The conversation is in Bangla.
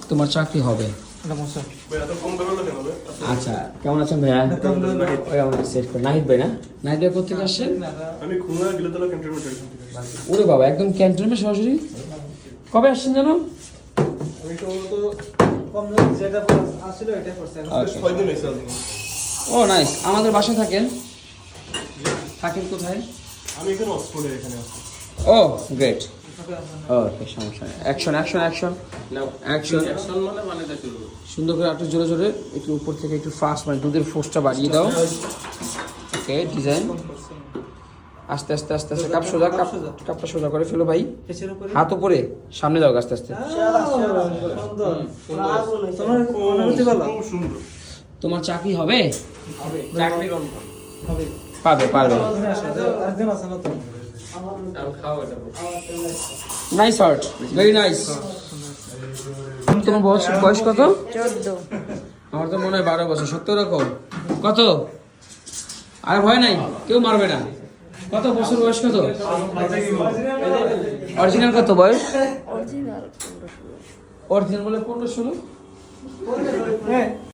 তোমার চাকরি হবে। আচ্ছা, কেমন আছেন ভাইয়া? সেট করে নাহিদ ভাই না? নাহিদ ভাই কোথেকে আসছেন? আমি খুলনা গিলাতলা ক্যান্টনমেন্ট থেকে। ওরে বাবা, একদম ক্যান্টনমেন্ট সরাসরি। কবে আসছেন জানো? আমি তো কম যেটা আসছিল এটা করছে এখন 6 দিন হইছে। ও নাইস। আমাদের বাসায় থাকেন কোথায়? আমি এখানে অক্সফোর্ডে এখানে আছি। ও গ্রেট। ওকে, সমস্যা নেই। Action action action action. মানে বানাইতে শুরু। সুন্দর করে একটু জোরে জোরে, একটু উপর থেকে একটু ফাস্ট, মানে দুধের ফোর্সটা বাড়িয়ে দাও। ওকে, ডিজাইন আস্তে আস্তে আস্তে আস্তে। কাপটা সোজা করে ফেলো ভাই। হাত উপরে, সামনে যাও আস্তে আস্তে। তোমার চাকরি হবে? পারবে। Nice art, very nice. তোমার বয়স কত? 14। আমার তো মনে হয় 12 বছর। সত্য রকম? কত? আর ভয় নাই, কেউ মারবে না। কত বছর বয়স? কত অরিজিনাল? কত বয়স অরিজিনাল অরিজিনাল? বলে 15-16।